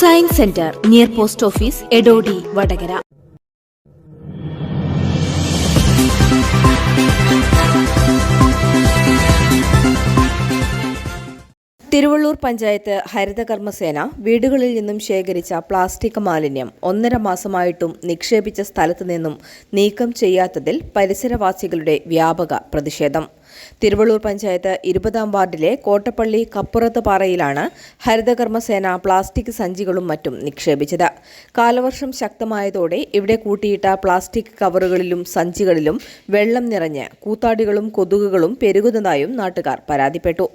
Science centre near post office Edodi Vatakara. Thiruvallur panchayat Harithakarmasena വീടുകളിൽ നിന്നും ശേഖരിച്ച പ്ലാസ്റ്റിക് മാലിന്യം 1.5 മാസമായിട്ടും നിക്ഷേപിച്ച സ്ഥലത്തു നിന്നും നീക്കം ചെയ്യാത്തതിൽ പരിസരവാസികളുടെ വ്യാപക പ്രതിഷേധം. തിരുവള്ളൂർ പഞ്ചായത്ത് 20-ാം വാർഡിലെ കോട്ടപ്പള്ളി കപ്പുറത്ത് പാറയിലാണ് ഹരിതകർമ്മസേന പ്ലാസ്റ്റിക് സഞ്ചികളും മറ്റും നിക്ഷേപിച്ചത്. കാലവർഷം ശക്തമായതോടെ ഇവിടെ കൂട്ടിയിട്ട പ്ലാസ്റ്റിക് കവറുകളിലും സഞ്ചികളിലും വെള്ളം നിറഞ്ഞ് കൂത്താടികളും കൊതുകുകളും പെരുകുന്നതായും നാട്ടുകാർ പരാതിപ്പെട്ടു.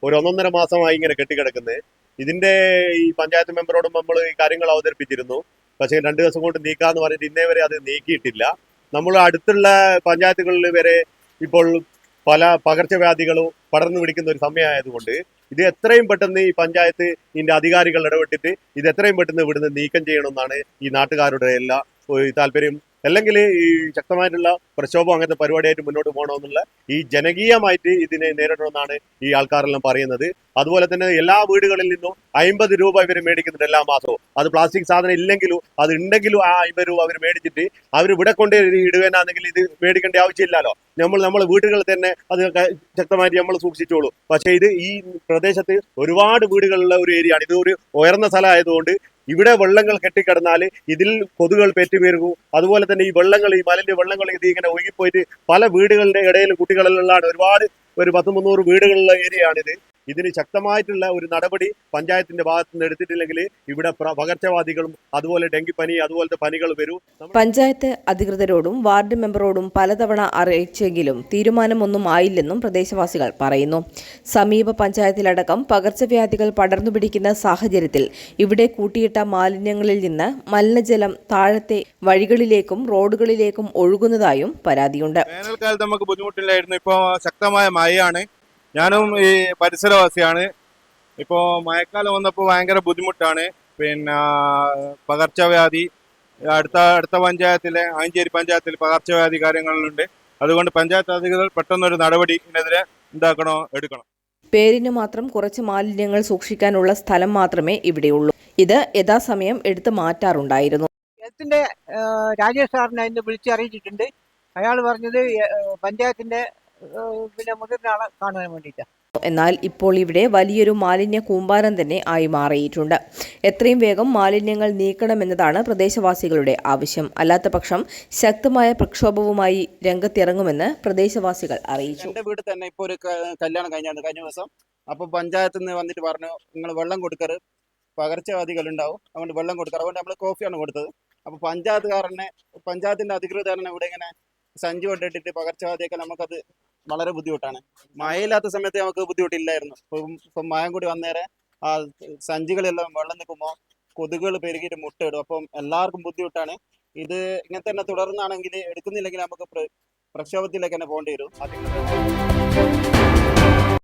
ഒരു 1.5 മാസമായി ഇങ്ങനെ കെട്ടിക്കിടക്കുന്നത്. ഇതിന്റെ ഈ പഞ്ചായത്ത് മെമ്പറോടും നമ്മൾ ഈ കാര്യങ്ങൾ അവതരിപ്പിച്ചിരുന്നു. പക്ഷേ 2 ദിവസം കൊണ്ട് നീക്കാന്ന് പറഞ്ഞിട്ട് ഇന്നേ വരെ അത് നീക്കിയിട്ടില്ല. നമ്മൾ അടുത്തുള്ള പഞ്ചായത്തുകളിൽ വരെ ഇപ്പോൾ പല പകർച്ചവ്യാധികളും പടർന്നു പിടിക്കുന്ന ഒരു സമയമായതുകൊണ്ട് ഇത് എത്രയും പെട്ടെന്ന് ഈ പഞ്ചായത്ത് ഇതിന്റെ അധികാരികൾ ഇടപെട്ടിട്ട് ഇത് എത്രയും പെട്ടെന്ന് ഇവിടുന്ന് നീക്കം ചെയ്യണമെന്നാണ് ഈ നാട്ടുകാരുടെ എല്ലാ താല്പര്യം. അല്ലെങ്കിൽ ഈ ശക്തമായിട്ടുള്ള പ്രക്ഷോഭം അങ്ങനത്തെ പരിപാടിയായിട്ട് മുന്നോട്ട് പോകണമെന്നുള്ള ഈ ജനകീയമായിട്ട് ഇതിനെ നേരിടണമെന്നാണ് ഈ ആൾക്കാരെല്ലാം പറയുന്നത്. അതുപോലെ തന്നെ എല്ലാ വീടുകളിൽ നിന്നും 50 രൂപ ഇവർ മേടിക്കുന്നുണ്ട് എല്ലാ മാസവും. അത് പ്ലാസ്റ്റിക് സാധനം ഇല്ലെങ്കിലും അത് ഉണ്ടെങ്കിലും ആ 50 രൂപ അവർ മേടിച്ചിട്ട് അവർ ഇവിടെ കൊണ്ട് ഇടുവാനാണെങ്കിൽ ഇത് മേടിക്കേണ്ട ആവശ്യമില്ലല്ലോ. നമ്മൾ വീടുകളിൽ തന്നെ അത് ശക്തമായിട്ട് നമ്മൾ സൂക്ഷിച്ചോളൂ. പക്ഷേ ഇത് ഈ പ്രദേശത്ത് ഒരുപാട് വീടുകളുള്ള ഒരു ഏരിയ ആണ്. ഇത് ഒരു ഉയർന്ന സ്ഥലമായതുകൊണ്ട് ഇവിടെ വെള്ളങ്ങൾ കെട്ടിക്കിടന്നാൽ ഇതിൽ കൊതുകുകൾ പെറ്റുപേരുകയും അതുപോലെ തന്നെ ഈ വെള്ളങ്ങൾ ഈ മലിന്റെ വെള്ളങ്ങൾ ഇത് ഇങ്ങനെ ഒഴുകിപ്പോയിട്ട് പല വീടുകളുടെ ഇടയിൽ കുട്ടികളിലാണ് ഒരുപാട് ഒരു 100-300 വീടുകളുള്ള ഏരിയയാണിത്. ഇതിന് ശക്തമായിട്ടുള്ള ഒരു നടപടി പഞ്ചായത്തിന്റെ ഭാഗത്ത് നിന്ന് എടുത്തിട്ടില്ലെങ്കിൽ ഇവിടെ പകർച്ചവാദികളും അതുപോലെ ഡെങ്കിപ്പനി അതുപോലത്തെ പനികൾ വരും. പഞ്ചായത്ത് അധികൃതരോടും വാർഡ് മെമ്പറോടും പലതവണ അറിയിച്ചെങ്കിലും തീരുമാനമൊന്നും ആയില്ലെന്നും പ്രദേശവാസികൾ പറയുന്നു. സമീപ പഞ്ചായത്തിലടക്കം പകർച്ചവ്യാധികൾ പടർന്നു പിടിക്കുന്ന സാഹചര്യത്തിൽ ഇവിടെ കൂട്ടിയിട്ട മാലിന്യങ്ങളിൽ നിന്ന് മലിനജലം താഴത്തെ വഴികളിലേക്കും റോഡുകളിലേക്കും ഒഴുകുന്നതായും പരാതിയുണ്ട്. വേനൽക്കാലത്ത് നമുക്ക് ബുദ്ധിമുട്ടില്ലായിരുന്നു. ഇപ്പോൾ ശക്തമായ മഴയാണ്. ഞാനും ഈ പരിസരവാസിയാണ്. ഇപ്പോൾ മഴക്കാലം വന്നപ്പോൾ ഭയങ്കര ബുദ്ധിമുട്ടാണ്. പിന്നെ പകർച്ചവ്യാധി അടുത്ത പഞ്ചായത്തിലെ ആഞ്ചേരി പഞ്ചായത്തിൽ പകർച്ചവ്യാധി കാര്യങ്ങളുണ്ട്. അതുകൊണ്ട് പഞ്ചായത്ത് അധികൃതർ പെട്ടെന്നൊരു നടപടി ഇതിനെതിരെ എടുക്കണം. പേരിന് മാത്രം കുറച്ച് മാലിന്യങ്ങൾ സൂക്ഷിക്കാനുള്ള സ്ഥലം മാത്രമേ ഇവിടെയുള്ളൂ. ഇത് യഥാസമയം എടുത്തു മാറ്റാറുണ്ടായിരുന്നു. രാജേഷ് സാറിനെ അതിന് വിളിച്ചറിയിച്ചിട്ടുണ്ട്. അയാൾ പറഞ്ഞത് പഞ്ചായത്തിന്റെ മുതിർന്ന ആളെ കാണാൻ വേണ്ടിയിട്ടാണ്. എന്നാൽ ഇപ്പോൾ ഇവിടെ വലിയൊരു മാലിന്യ കൂമ്പാരം തന്നെ ആയി മാറിയിട്ടുണ്ട്. എത്രയും വേഗം മാലിന്യങ്ങൾ നീക്കണമെന്നതാണ് പ്രദേശവാസികളുടെ ആവശ്യം. അല്ലാത്തപക്ഷം ശക്തമായ പ്രക്ഷോഭവുമായി രംഗത്തിറങ്ങുമെന്ന് പ്രദേശവാസികൾ അറിയിച്ചു. എന്റെ വീട്ടിൽ തന്നെ ഇപ്പോൾ ഒരു കല്യാണം കഴിഞ്ഞ ദിവസം. അപ്പൊ പഞ്ചായത്തിൽ നിന്ന് വന്നിട്ട് പറഞ്ഞു, നിങ്ങൾ വെള്ളം കൊടുക്കരുത്, പകർച്ചവ്യാധികൾ ഉണ്ടാവും, അതുകൊണ്ട് വെള്ളം കൊടുക്കരുത്. അതുകൊണ്ട് നമ്മൾ കോഫിയാണ് കൊടുത്തത്. അപ്പൊ പഞ്ചായത്തിന്റെ അധികൃതരനെ ഇവിടെ ഇങ്ങനെ സഞ്ചി കൊണ്ടിട്ടിട്ട് പകർച്ചവ്യാധിയൊക്കെ നമുക്കത് വളരെ ബുദ്ധിമുട്ടാണ്. മഴയില്ലാത്ത സമയത്ത് നമുക്ക് ബുദ്ധിമുട്ടില്ലായിരുന്നു. ഇപ്പം മഴ കൂടി വന്നേരെ ആ സഞ്ചികളെല്ലാം വെള്ളം നിൽക്കുമ്പോൾ കൊതുകുകൾ പെരുകിയിട്ട് മുട്ടയിടും. അപ്പം എല്ലാവർക്കും ബുദ്ധിമുട്ടാണ്. ഇത് ഇങ്ങനെ തന്നെ തുടർന്നാണെങ്കിൽ എടുക്കുന്നില്ലെങ്കിൽ നമുക്ക് പ്രക്ഷോഭത്തിലേക്ക് തന്നെ പോകേണ്ടി വരും.